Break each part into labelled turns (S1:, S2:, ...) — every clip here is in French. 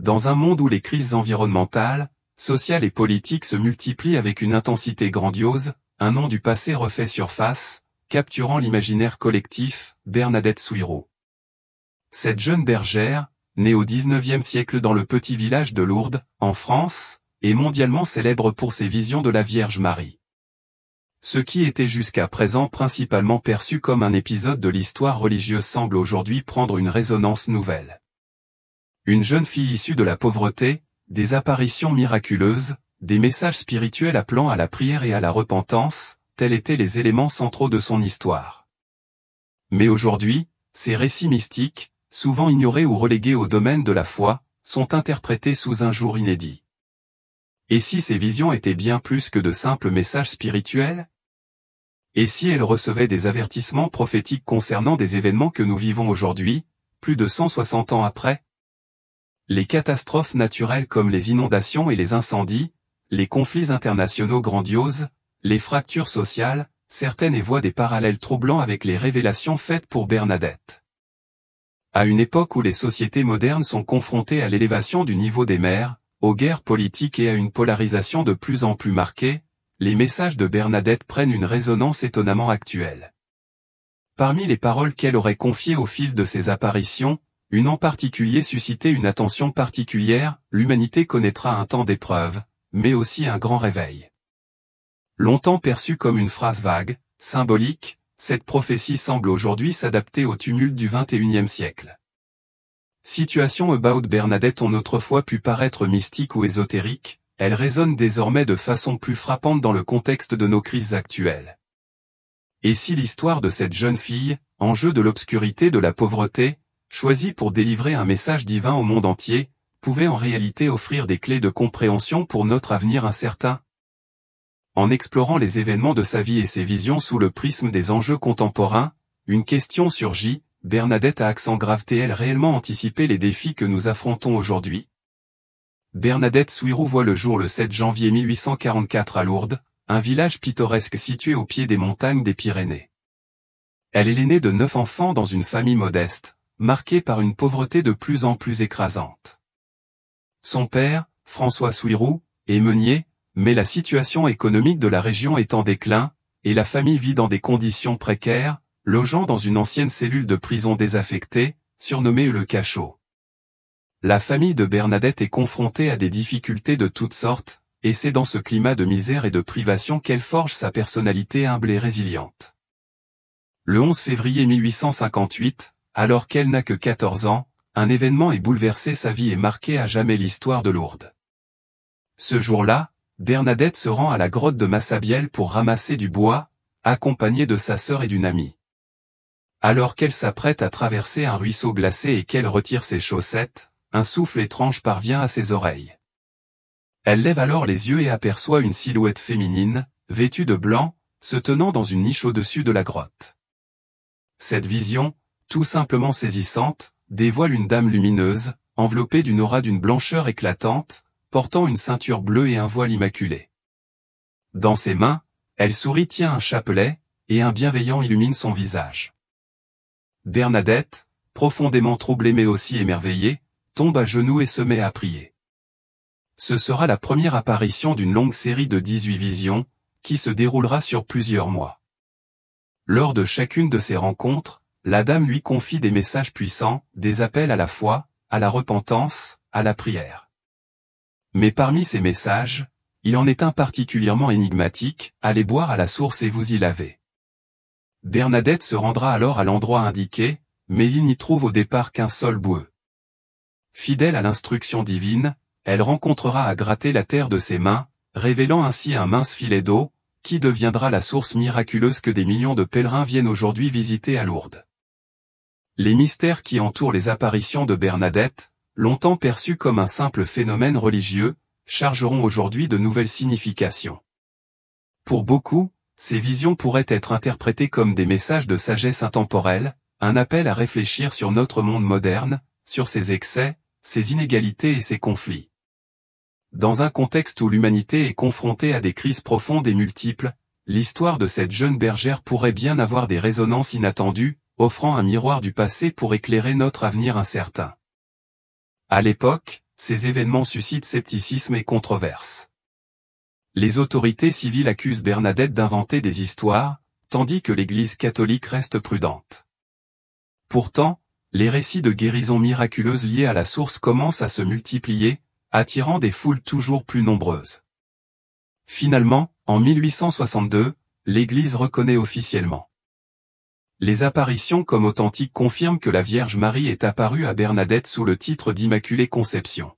S1: Dans un monde où les crises environnementales, sociales et politiques se multiplient avec une intensité grandiose, un nom du passé refait surface, capturant l'imaginaire collectif, Bernadette Souyroux. Cette jeune bergère, née au XIXe siècle dans le petit village de Lourdes, en France, est mondialement célèbre pour ses visions de la Vierge Marie. Ce qui était jusqu'à présent principalement perçu comme un épisode de l'histoire religieuse semble aujourd'hui prendre une résonance nouvelle. Une jeune fille issue de la pauvreté, des apparitions miraculeuses, des messages spirituels appelant à la prière et à la repentance, tels étaient les éléments centraux de son histoire. Mais aujourd'hui, ces récits mystiques, souvent ignorés ou relégués au domaine de la foi, sont interprétés sous un jour inédit. Et si ces visions étaient bien plus que de simples messages spirituels? Et si elles recevaient des avertissements prophétiques concernant des événements que nous vivons aujourd'hui, plus de 160 ans après? Les catastrophes naturelles comme les inondations et les incendies, les conflits internationaux grandioses, les fractures sociales, certaines évoquent des parallèles troublants avec les révélations faites pour Bernadette. À une époque où les sociétés modernes sont confrontées à l'élévation du niveau des mers, aux guerres politiques et à une polarisation de plus en plus marquée, les messages de Bernadette prennent une résonance étonnamment actuelle. Parmi les paroles qu'elle aurait confiées au fil de ses apparitions, une en particulier suscitait une attention particulière: l'humanité connaîtra un temps d'épreuve, mais aussi un grand réveil. Longtemps perçue comme une phrase vague, symbolique, cette prophétie semble aujourd'hui s'adapter au tumulte du XXIe siècle. Situations about Bernadette ont autrefois pu paraître mystiques ou ésotériques, elles résonnent désormais de façon plus frappante dans le contexte de nos crises actuelles. Et si l'histoire de cette jeune fille, enjeu de l'obscurité de la pauvreté, choisie pour délivrer un message divin au monde entier, pouvait en réalité offrir des clés de compréhension pour notre avenir incertain? En explorant les événements de sa vie et ses visions sous le prisme des enjeux contemporains, une question surgit: Bernadette à accent grave-t-elle réellement anticipé les défis que nous affrontons aujourd'hui? Bernadette Souyroux voit le jour le 7 janvier 1844 à Lourdes, un village pittoresque situé au pied des montagnes des Pyrénées. Elle est l'aînée de 9 enfants dans une famille modeste, marquée par une pauvreté de plus en plus écrasante. Son père, François Souyroux, est meunier, mais la situation économique de la région est en déclin, et la famille vit dans des conditions précaires, logeant dans une ancienne cellule de prison désaffectée, surnommée le cachot. La famille de Bernadette est confrontée à des difficultés de toutes sortes, et c'est dans ce climat de misère et de privation qu'elle forge sa personnalité humble et résiliente. Le 11 février 1858, alors qu'elle n'a que 14 ans, un événement est bouleversé sa vie et marqué à jamais l'histoire de Lourdes. Ce jour-là, Bernadette se rend à la grotte de Massabielle pour ramasser du bois, accompagnée de sa sœur et d'une amie. Alors qu'elle s'apprête à traverser un ruisseau glacé et qu'elle retire ses chaussettes, un souffle étrange parvient à ses oreilles. Elle lève alors les yeux et aperçoit une silhouette féminine, vêtue de blanc, se tenant dans une niche au-dessus de la grotte. Cette vision, tout simplement saisissante, dévoile une dame lumineuse, enveloppée d'une aura d'une blancheur éclatante, portant une ceinture bleue et un voile immaculé. Dans ses mains, elle sourit, tient un chapelet, et un bienveillant illumine son visage. Bernadette, profondément troublée mais aussi émerveillée, tombe à genoux et se met à prier. Ce sera la première apparition d'une longue série de 18 visions, qui se déroulera sur plusieurs mois. Lors de chacune de ces rencontres, la dame lui confie des messages puissants, des appels à la foi, à la repentance, à la prière. Mais parmi ces messages, il en est un particulièrement énigmatique: allez boire à la source et vous y lavez. Bernadette se rendra alors à l'endroit indiqué, mais il n'y trouve au départ qu'un sol boueux. Fidèle à l'instruction divine, elle rencontrera à gratter la terre de ses mains, révélant ainsi un mince filet d'eau, qui deviendra la source miraculeuse que des millions de pèlerins viennent aujourd'hui visiter à Lourdes. Les mystères qui entourent les apparitions de Bernadette, longtemps perçus comme un simple phénomène religieux, chargeront aujourd'hui de nouvelles significations. Pour beaucoup, ces visions pourraient être interprétées comme des messages de sagesse intemporelle, un appel à réfléchir sur notre monde moderne, sur ses excès, ses inégalités et ses conflits. Dans un contexte où l'humanité est confrontée à des crises profondes et multiples, l'histoire de cette jeune bergère pourrait bien avoir des résonances inattendues, offrant un miroir du passé pour éclairer notre avenir incertain. À l'époque, ces événements suscitent scepticisme et controverses. Les autorités civiles accusent Bernadette d'inventer des histoires, tandis que l'Église catholique reste prudente. Pourtant, les récits de guérison miraculeuse liés à la source commencent à se multiplier, attirant des foules toujours plus nombreuses. Finalement, en 1862, l'Église reconnaît officiellement. Les apparitions comme authentiques confirment que la Vierge Marie est apparue à Bernadette sous le titre d'Immaculée Conception.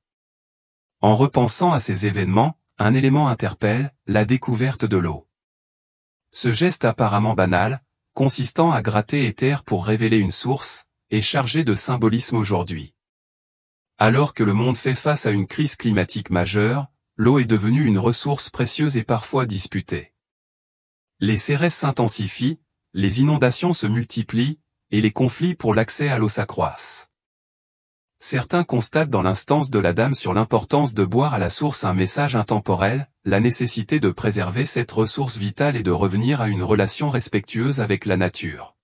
S1: En repensant à ces événements, un élément interpelle, la découverte de l'eau. Ce geste apparemment banal, consistant à gratter éther pour révéler une source, est chargé de symbolisme aujourd'hui. Alors que le monde fait face à une crise climatique majeure, l'eau est devenue une ressource précieuse et parfois disputée. Les sécheresses s'intensifient, les inondations se multiplient, et les conflits pour l'accès à l'eau s'accroissent. Certains constatent dans l'instance de la Dame sur l'importance de boire à la source un message intemporel, la nécessité de préserver cette ressource vitale et de revenir à une relation respectueuse avec la nature.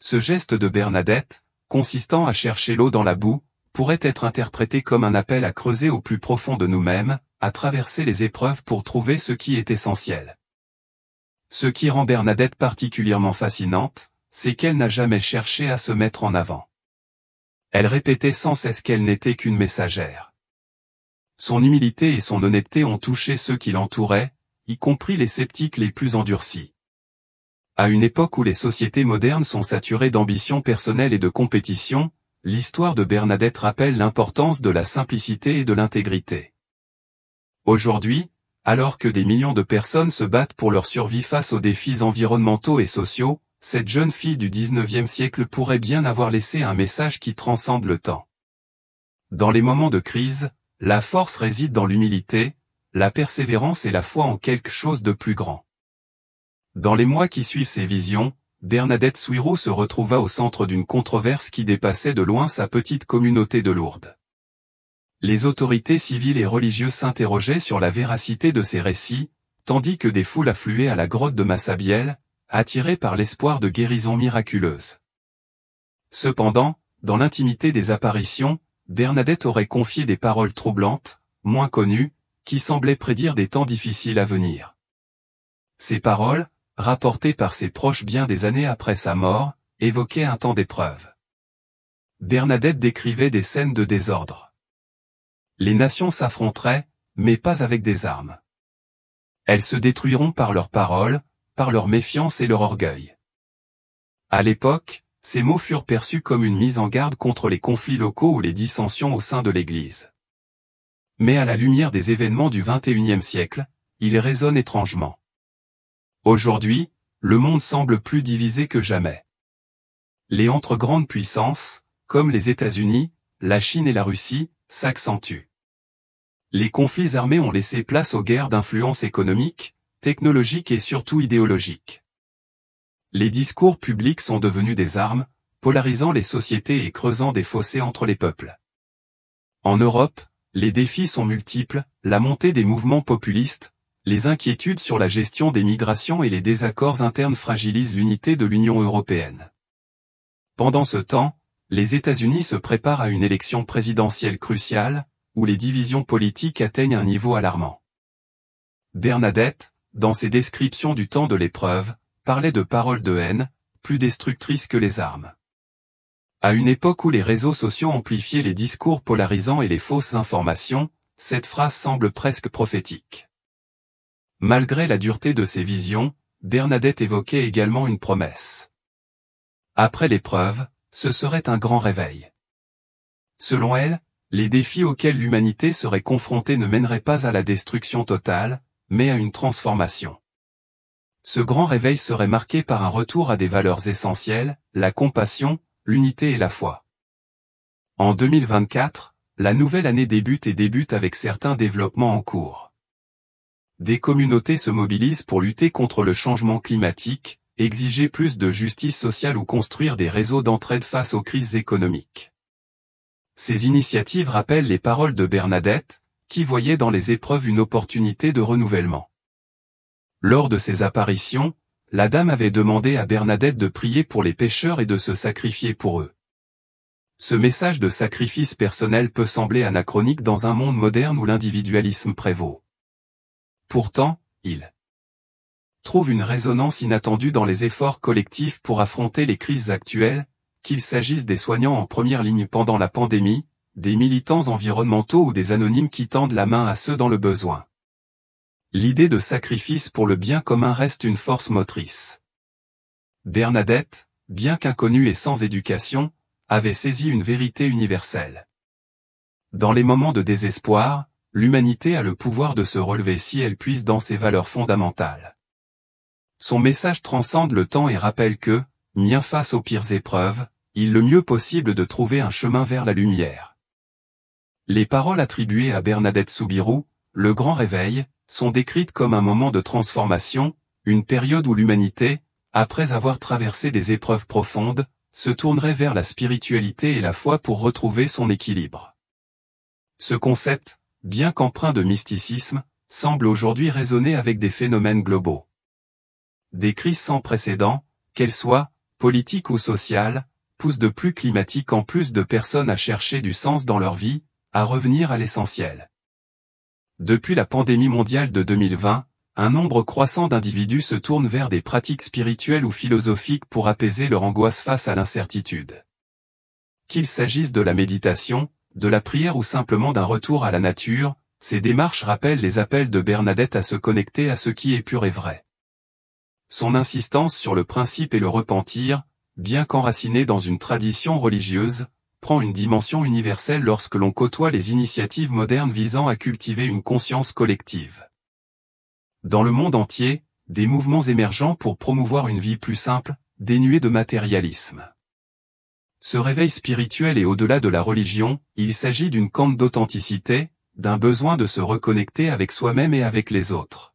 S1: Ce geste de Bernadette, consistant à chercher l'eau dans la boue, pourrait être interprété comme un appel à creuser au plus profond de nous-mêmes, à traverser les épreuves pour trouver ce qui est essentiel. Ce qui rend Bernadette particulièrement fascinante, c'est qu'elle n'a jamais cherché à se mettre en avant. Elle répétait sans cesse qu'elle n'était qu'une messagère. Son humilité et son honnêteté ont touché ceux qui l'entouraient, y compris les sceptiques les plus endurcis. À une époque où les sociétés modernes sont saturées d'ambition personnelle et de compétition, l'histoire de Bernadette rappelle l'importance de la simplicité et de l'intégrité. Aujourd'hui, alors que des millions de personnes se battent pour leur survie face aux défis environnementaux et sociaux, cette jeune fille du XIXe siècle pourrait bien avoir laissé un message qui transcende le temps. Dans les moments de crise, la force réside dans l'humilité, la persévérance et la foi en quelque chose de plus grand. Dans les mois qui suivent ces visions, Bernadette Souireau se retrouva au centre d'une controverse qui dépassait de loin sa petite communauté de Lourdes. Les autorités civiles et religieuses s'interrogeaient sur la véracité de ces récits, tandis que des foules affluaient à la grotte de Massabielle, attirées par l'espoir de guérison miraculeuse. Cependant, dans l'intimité des apparitions, Bernadette aurait confié des paroles troublantes, moins connues, qui semblaient prédire des temps difficiles à venir. Ces paroles, rapportées par ses proches bien des années après sa mort, évoquaient un temps d'épreuve. Bernadette décrivait des scènes de désordre. Les nations s'affronteraient, mais pas avec des armes. Elles se détruiront par leurs paroles, par leur méfiance et leur orgueil. À l'époque, ces mots furent perçus comme une mise en garde contre les conflits locaux ou les dissensions au sein de l'Église. Mais à la lumière des événements du XXIe siècle, ils résonnent étrangement. Aujourd'hui, le monde semble plus divisé que jamais. Les entre grandes puissances, comme les États-Unis, la Chine et la Russie, s'accentuent. Les conflits armés ont laissé place aux guerres d'influence économique, technologique et surtout idéologique. Les discours publics sont devenus des armes, polarisant les sociétés et creusant des fossés entre les peuples. En Europe, les défis sont multiples, la montée des mouvements populistes, les inquiétudes sur la gestion des migrations et les désaccords internes fragilisent l'unité de l'Union européenne. Pendant ce temps, les États-Unis se préparent à une élection présidentielle cruciale, où les divisions politiques atteignent un niveau alarmant. Bernadette, dans ses descriptions du temps de l'épreuve, parlait de paroles de haine, plus destructrices que les armes. À une époque où les réseaux sociaux amplifiaient les discours polarisants et les fausses informations, cette phrase semble presque prophétique. Malgré la dureté de ses visions, Bernadette évoquait également une promesse. Après l'épreuve, ce serait un grand réveil. Selon elle, les défis auxquels l'humanité serait confrontée ne mèneraient pas à la destruction totale, mais à une transformation. Ce grand réveil serait marqué par un retour à des valeurs essentielles, la compassion, l'unité et la foi. En 2024, la nouvelle année débute avec certains développements en cours. Des communautés se mobilisent pour lutter contre le changement climatique, exiger plus de justice sociale ou construire des réseaux d'entraide face aux crises économiques. Ces initiatives rappellent les paroles de Bernadette, qui voyait dans les épreuves une opportunité de renouvellement. Lors de ses apparitions, la Dame avait demandé à Bernadette de prier pour les pécheurs et de se sacrifier pour eux. Ce message de sacrifice personnel peut sembler anachronique dans un monde moderne où l'individualisme prévaut. Pourtant, il trouve une résonance inattendue dans les efforts collectifs pour affronter les crises actuelles, qu'il s'agisse des soignants en première ligne pendant la pandémie, des militants environnementaux ou des anonymes qui tendent la main à ceux dans le besoin. L'idée de sacrifice pour le bien commun reste une force motrice. Bernadette, bien qu'inconnue et sans éducation, avait saisi une vérité universelle. Dans les moments de désespoir, l'humanité a le pouvoir de se relever si elle puise dans ses valeurs fondamentales. Son message transcende le temps et rappelle que, bien face aux pires épreuves, il est le mieux possible de trouver un chemin vers la lumière. Les paroles attribuées à Bernadette Soubirous, le grand réveil, sont décrites comme un moment de transformation, une période où l'humanité, après avoir traversé des épreuves profondes, se tournerait vers la spiritualité et la foi pour retrouver son équilibre. Ce concept, bien qu'empreint de mysticisme, semble aujourd'hui résonner avec des phénomènes globaux. Des crises sans précédent, qu'elles soient politiques ou sociales, poussent de plus climatique en plus de personnes à chercher du sens dans leur vie, à revenir à l'essentiel. Depuis la pandémie mondiale de 2020, un nombre croissant d'individus se tournent vers des pratiques spirituelles ou philosophiques pour apaiser leur angoisse face à l'incertitude. Qu'il s'agisse de la méditation, de la prière ou simplement d'un retour à la nature, ces démarches rappellent les appels de Bernadette à se connecter à ce qui est pur et vrai. Son insistance sur le principe et le repentir, bien qu'enracinée dans une tradition religieuse, prend une dimension universelle lorsque l'on côtoie les initiatives modernes visant à cultiver une conscience collective. Dans le monde entier, des mouvements émergents pour promouvoir une vie plus simple, dénuée de matérialisme. Ce réveil spirituel est au-delà de la religion, il s'agit d'une quête d'authenticité, d'un besoin de se reconnecter avec soi-même et avec les autres.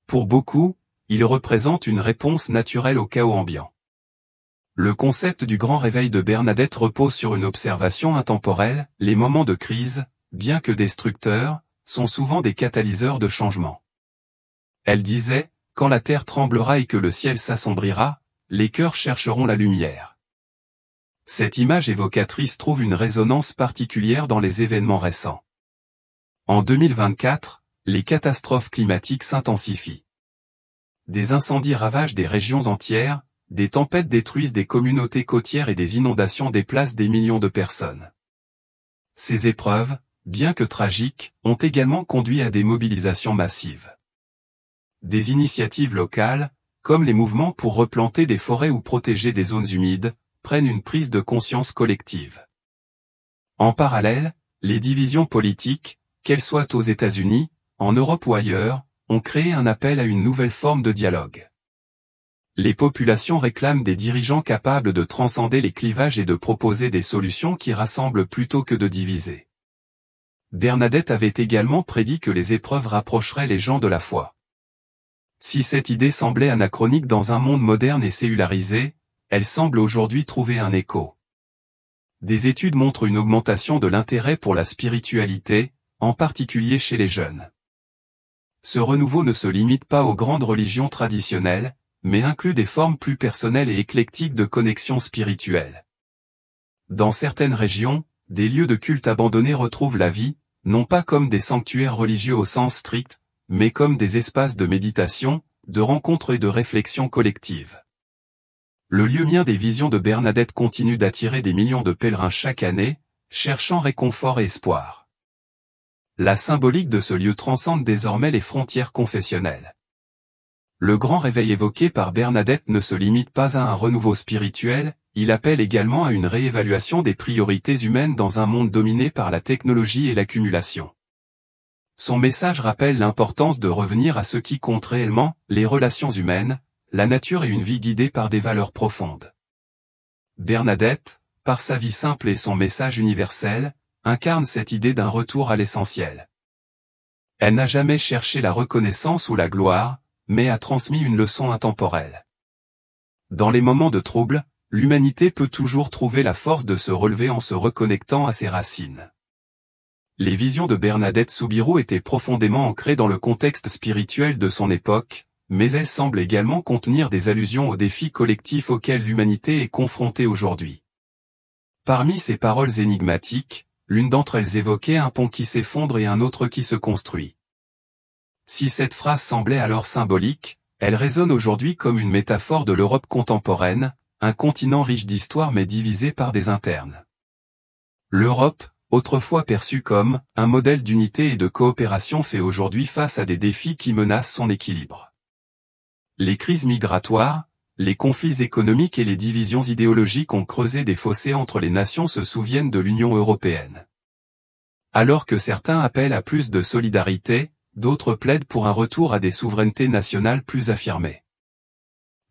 S1: Pour beaucoup, il représente une réponse naturelle au chaos ambiant. Le concept du grand réveil de Bernadette repose sur une observation intemporelle, les moments de crise, bien que destructeurs, sont souvent des catalyseurs de changement. Elle disait, quand la terre tremblera et que le ciel s'assombrira, les cœurs chercheront la lumière. Cette image évocatrice trouve une résonance particulière dans les événements récents. En 2024, les catastrophes climatiques s'intensifient. Des incendies ravagent des régions entières, des tempêtes détruisent des communautés côtières et des inondations déplacent des millions de personnes. Ces épreuves, bien que tragiques, ont également conduit à des mobilisations massives. Des initiatives locales, comme les mouvements pour replanter des forêts ou protéger des zones humides, prennent une prise de conscience collective. En parallèle, les divisions politiques, qu'elles soient aux États-Unis, en Europe ou ailleurs, ont créé un appel à une nouvelle forme de dialogue. Les populations réclament des dirigeants capables de transcender les clivages et de proposer des solutions qui rassemblent plutôt que de diviser. Bernadette avait également prédit que les épreuves rapprocheraient les gens de la foi. Si cette idée semblait anachronique dans un monde moderne et sécularisé, elle semble aujourd'hui trouver un écho. Des études montrent une augmentation de l'intérêt pour la spiritualité, en particulier chez les jeunes. Ce renouveau ne se limite pas aux grandes religions traditionnelles, mais inclut des formes plus personnelles et éclectiques de connexion spirituelle. Dans certaines régions, des lieux de culte abandonnés retrouvent la vie, non pas comme des sanctuaires religieux au sens strict, mais comme des espaces de méditation, de rencontre et de réflexion collective. Le lieu mien des visions de Bernadette continue d'attirer des millions de pèlerins chaque année, cherchant réconfort et espoir. La symbolique de ce lieu transcende désormais les frontières confessionnelles. Le grand réveil évoqué par Bernadette ne se limite pas à un renouveau spirituel, il appelle également à une réévaluation des priorités humaines dans un monde dominé par la technologie et l'accumulation. Son message rappelle l'importance de revenir à ce qui compte réellement, les relations humaines, la nature et une vie guidée par des valeurs profondes. Bernadette, par sa vie simple et son message universel, incarne cette idée d'un retour à l'essentiel. Elle n'a jamais cherché la reconnaissance ou la gloire, mais a transmis une leçon intemporelle. Dans les moments de trouble, l'humanité peut toujours trouver la force de se relever en se reconnectant à ses racines. Les visions de Bernadette Soubirous étaient profondément ancrées dans le contexte spirituel de son époque, mais elles semblent également contenir des allusions aux défis collectifs auxquels l'humanité est confrontée aujourd'hui. Parmi ces paroles énigmatiques, l'une d'entre elles évoquait un pont qui s'effondre et un autre qui se construit. Si cette phrase semblait alors symbolique, elle résonne aujourd'hui comme une métaphore de l'Europe contemporaine, un continent riche d'histoire mais divisé par des internes. L'Europe, autrefois perçue comme un modèle d'unité et de coopération, fait aujourd'hui face à des défis qui menacent son équilibre. Les crises migratoires, les conflits économiques et les divisions idéologiques ont creusé des fossés entre les nations, se souviennent de l'Union européenne. Alors que certains appellent à plus de solidarité, d'autres plaident pour un retour à des souverainetés nationales plus affirmées.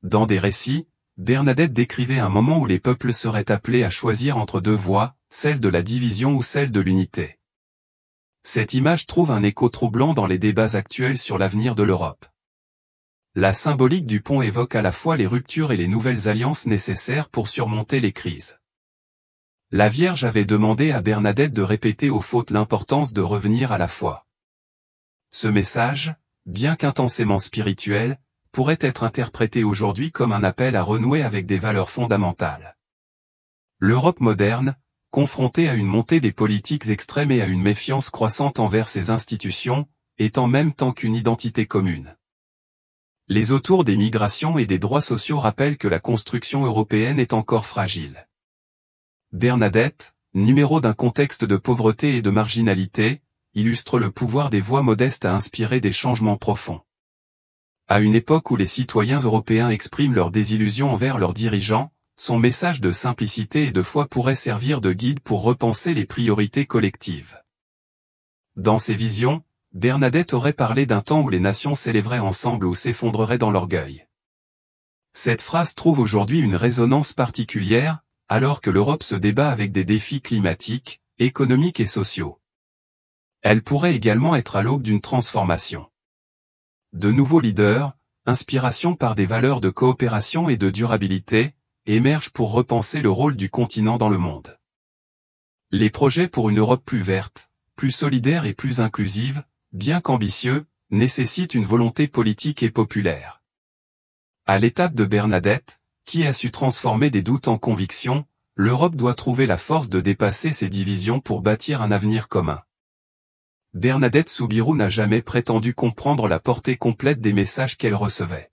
S1: Dans des récits, Bernadette décrivait un moment où les peuples seraient appelés à choisir entre deux voies, celle de la division ou celle de l'unité. Cette image trouve un écho troublant dans les débats actuels sur l'avenir de l'Europe. La symbolique du pont évoque à la fois les ruptures et les nouvelles alliances nécessaires pour surmonter les crises. La Vierge avait demandé à Bernadette de répéter aux fautes l'importance de revenir à la foi. Ce message, bien qu'intensément spirituel, pourrait être interprété aujourd'hui comme un appel à renouer avec des valeurs fondamentales. L'Europe moderne, confrontée à une montée des politiques extrêmes et à une méfiance croissante envers ses institutions, est en même temps qu'une identité commune. Les autours des migrations et des droits sociaux rappellent que la construction européenne est encore fragile. Bernadette, numéro d'un contexte de pauvreté et de marginalité, illustre le pouvoir des voix modestes à inspirer des changements profonds. À une époque où les citoyens européens expriment leur désillusion envers leurs dirigeants, son message de simplicité et de foi pourrait servir de guide pour repenser les priorités collectives. Dans ses visions, Bernadette aurait parlé d'un temps où les nations s'élèveraient ensemble ou s'effondreraient dans l'orgueil. Cette phrase trouve aujourd'hui une résonance particulière, alors que l'Europe se débat avec des défis climatiques, économiques et sociaux. Elle pourrait également être à l'aube d'une transformation. De nouveaux leaders, inspiration par des valeurs de coopération et de durabilité, émergent pour repenser le rôle du continent dans le monde. Les projets pour une Europe plus verte, plus solidaire et plus inclusive, bien qu'ambitieux, nécessitent une volonté politique et populaire. À l'étape de Bernadette, qui a su transformer des doutes en convictions, l'Europe doit trouver la force de dépasser ses divisions pour bâtir un avenir commun. Bernadette Soubirous n'a jamais prétendu comprendre la portée complète des messages qu'elle recevait.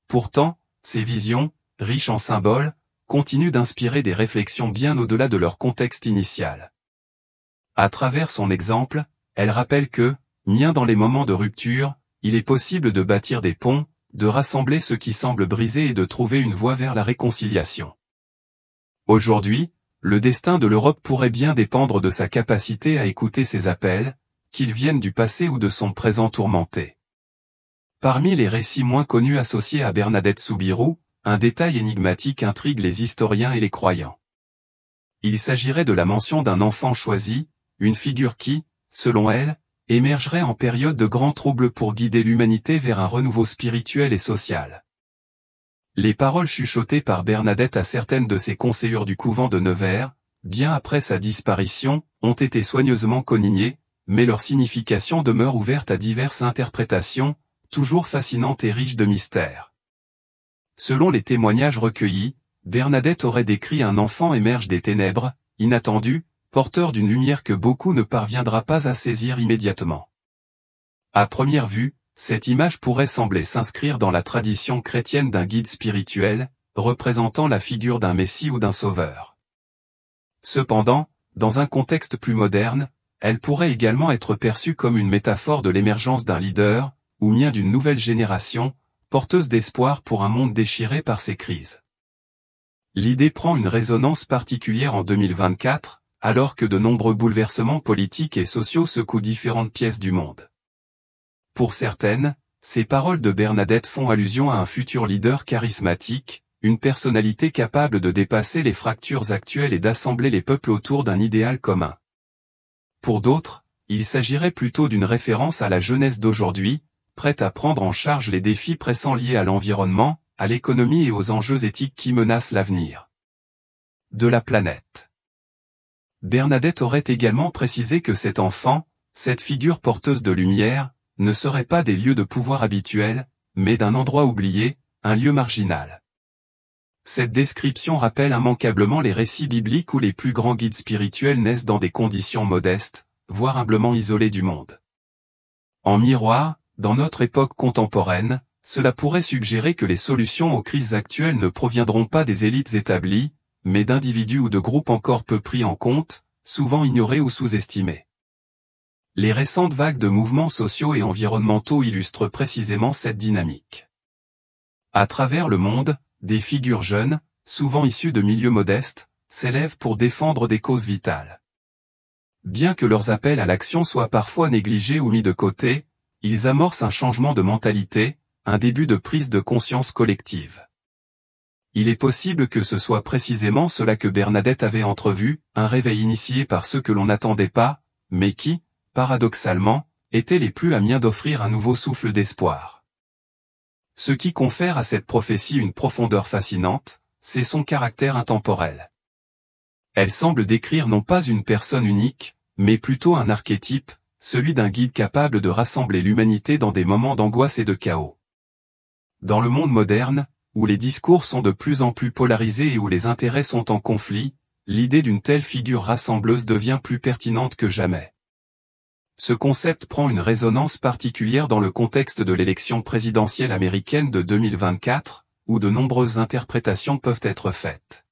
S1: Pourtant, ses visions, riches en symboles, continuent d'inspirer des réflexions bien au-delà de leur contexte initial. À travers son exemple, elle rappelle que, bien dans les moments de rupture, il est possible de bâtir des ponts, de rassembler ceux qui semblent brisés et de trouver une voie vers la réconciliation. Aujourd'hui, le destin de l'Europe pourrait bien dépendre de sa capacité à écouter ces appels, qu'ils viennent du passé ou de son présent tourmenté. Parmi les récits moins connus associés à Bernadette Soubirous, un détail énigmatique intrigue les historiens et les croyants. Il s'agirait de la mention d'un enfant choisi, une figure qui, selon elle, émergerait en période de grands troubles pour guider l'humanité vers un renouveau spirituel et social. Les paroles chuchotées par Bernadette à certaines de ses conseillères du couvent de Nevers, bien après sa disparition, ont été soigneusement conignées, mais leur signification demeure ouverte à diverses interprétations, toujours fascinantes et riches de mystères. Selon les témoignages recueillis, Bernadette aurait décrit un enfant émerge des ténèbres, inattendu, porteur d'une lumière que beaucoup ne parviendra pas à saisir immédiatement. À première vue, cette image pourrait sembler s'inscrire dans la tradition chrétienne d'un guide spirituel, représentant la figure d'un messie ou d'un sauveur. Cependant, dans un contexte plus moderne, elle pourrait également être perçue comme une métaphore de l'émergence d'un leader, ou bien d'une nouvelle génération, porteuse d'espoir pour un monde déchiré par ces crises. L'idée prend une résonance particulière en 2024, alors que de nombreux bouleversements politiques et sociaux secouent différentes pièces du monde. Pour certaines, ces paroles de Bernadette font allusion à un futur leader charismatique, une personnalité capable de dépasser les fractures actuelles et d'assembler les peuples autour d'un idéal commun. Pour d'autres, il s'agirait plutôt d'une référence à la jeunesse d'aujourd'hui, prête à prendre en charge les défis pressants liés à l'environnement, à l'économie et aux enjeux éthiques qui menacent l'avenir de la planète. Bernadette aurait également précisé que cet enfant, cette figure porteuse de lumière, ne serait pas des lieux de pouvoir habituels, mais d'un endroit oublié, un lieu marginal. Cette description rappelle immanquablement les récits bibliques où les plus grands guides spirituels naissent dans des conditions modestes, voire humblement isolés du monde. En miroir, dans notre époque contemporaine, cela pourrait suggérer que les solutions aux crises actuelles ne proviendront pas des élites établies, mais d'individus ou de groupes encore peu pris en compte, souvent ignorés ou sous-estimés. Les récentes vagues de mouvements sociaux et environnementaux illustrent précisément cette dynamique. À travers le monde, des figures jeunes, souvent issues de milieux modestes, s'élèvent pour défendre des causes vitales. Bien que leurs appels à l'action soient parfois négligés ou mis de côté, ils amorcent un changement de mentalité, un début de prise de conscience collective. Il est possible que ce soit précisément cela que Bernadette avait entrevu, un réveil initié par ceux que l'on n'attendait pas, mais qui, paradoxalement, étaient les plus à même d'offrir un nouveau souffle d'espoir. Ce qui confère à cette prophétie une profondeur fascinante, c'est son caractère intemporel. Elle semble décrire non pas une personne unique, mais plutôt un archétype, celui d'un guide capable de rassembler l'humanité dans des moments d'angoisse et de chaos. Dans le monde moderne, où les discours sont de plus en plus polarisés et où les intérêts sont en conflit, l'idée d'une telle figure rassembleuse devient plus pertinente que jamais. Ce concept prend une résonance particulière dans le contexte de l'élection présidentielle américaine de 2024, où de nombreuses interprétations peuvent être faites.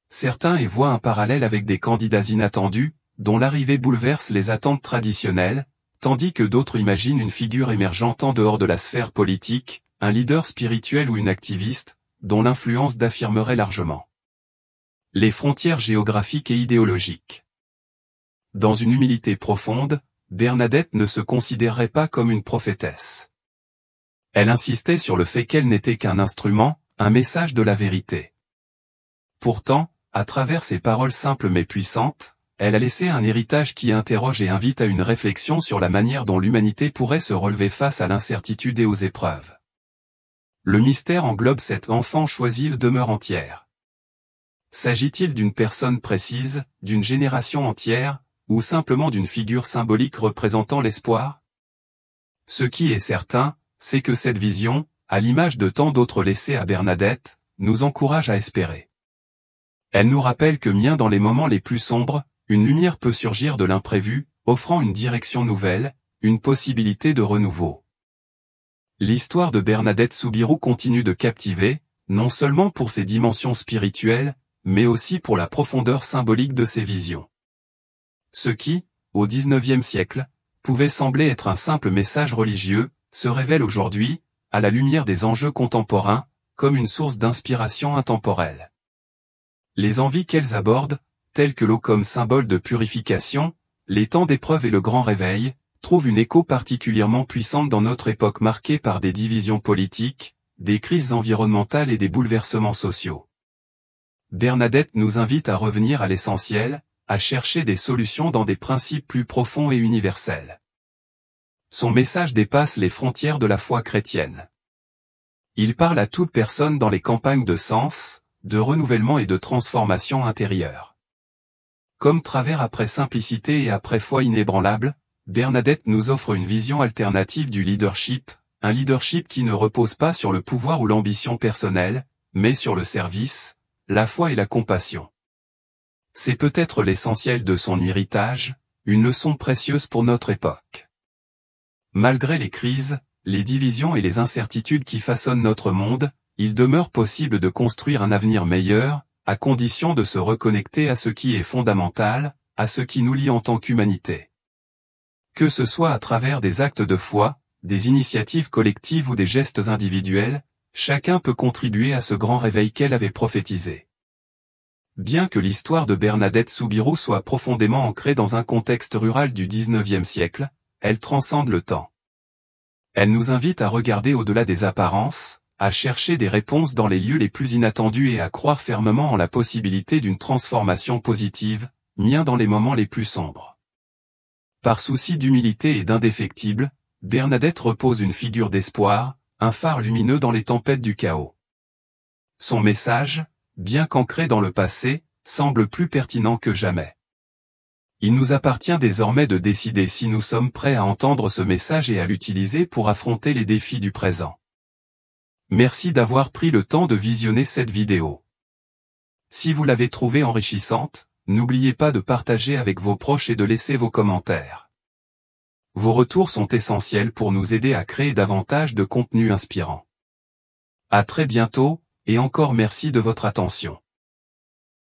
S1: Certains y voient un parallèle avec des candidats inattendus, dont l'arrivée bouleverse les attentes traditionnelles, tandis que d'autres imaginent une figure émergente en dehors de la sphère politique, un leader spirituel ou une activiste, dont l'influence d'affirmerait largement les frontières géographiques et idéologiques. Dans une humilité profonde, Bernadette ne se considérait pas comme une prophétesse. Elle insistait sur le fait qu'elle n'était qu'un instrument, un message de la vérité. Pourtant, à travers ses paroles simples mais puissantes, elle a laissé un héritage qui interroge et invite à une réflexion sur la manière dont l'humanité pourrait se relever face à l'incertitude et aux épreuves. Le mystère englobe cet enfant choisi demeure entière. S'agit-il d'une personne précise, d'une génération entière, ou simplement d'une figure symbolique représentant l'espoir? Ce qui est certain, c'est que cette vision, à l'image de tant d'autres laissées à Bernadette, nous encourage à espérer. Elle nous rappelle que bien dans les moments les plus sombres, une lumière peut surgir de l'imprévu, offrant une direction nouvelle, une possibilité de renouveau. L'histoire de Bernadette Soubirous continue de captiver, non seulement pour ses dimensions spirituelles, mais aussi pour la profondeur symbolique de ses visions. Ce qui, au XIXe siècle, pouvait sembler être un simple message religieux, se révèle aujourd'hui, à la lumière des enjeux contemporains, comme une source d'inspiration intemporelle. Les envies qu'elles abordent, telles que l'eau comme symbole de purification, les temps d'épreuve et le grand réveil, trouvent une écho particulièrement puissante dans notre époque marquée par des divisions politiques, des crises environnementales et des bouleversements sociaux. Bernadette nous invite à revenir à l'essentiel, à chercher des solutions dans des principes plus profonds et universels. Son message dépasse les frontières de la foi chrétienne. Il parle à toute personne dans les campagnes de sens, de renouvellement et de transformation intérieure. Comme travers après simplicité et après foi inébranlable, Bernadette nous offre une vision alternative du leadership, un leadership qui ne repose pas sur le pouvoir ou l'ambition personnelle, mais sur le service, la foi et la compassion. C'est peut-être l'essentiel de son héritage, une leçon précieuse pour notre époque. Malgré les crises, les divisions et les incertitudes qui façonnent notre monde, il demeure possible de construire un avenir meilleur, à condition de se reconnecter à ce qui est fondamental, à ce qui nous lie en tant qu'humanité. Que ce soit à travers des actes de foi, des initiatives collectives ou des gestes individuels, chacun peut contribuer à ce grand réveil qu'elle avait prophétisé. Bien que l'histoire de Bernadette Soubirous soit profondément ancrée dans un contexte rural du XIXe siècle, elle transcende le temps. Elle nous invite à regarder au-delà des apparences, à chercher des réponses dans les lieux les plus inattendus et à croire fermement en la possibilité d'une transformation positive, bien dans les moments les plus sombres. Par souci d'humilité et d'indéfectible, Bernadette repose une figure d'espoir, un phare lumineux dans les tempêtes du chaos. Son message, bien qu'ancré dans le passé, semble plus pertinent que jamais. Il nous appartient désormais de décider si nous sommes prêts à entendre ce message et à l'utiliser pour affronter les défis du présent. Merci d'avoir pris le temps de visionner cette vidéo. Si vous l'avez trouvée enrichissante, n'oubliez pas de partager avec vos proches et de laisser vos commentaires. Vos retours sont essentiels pour nous aider à créer davantage de contenu inspirant. À très bientôt, et encore merci de votre attention.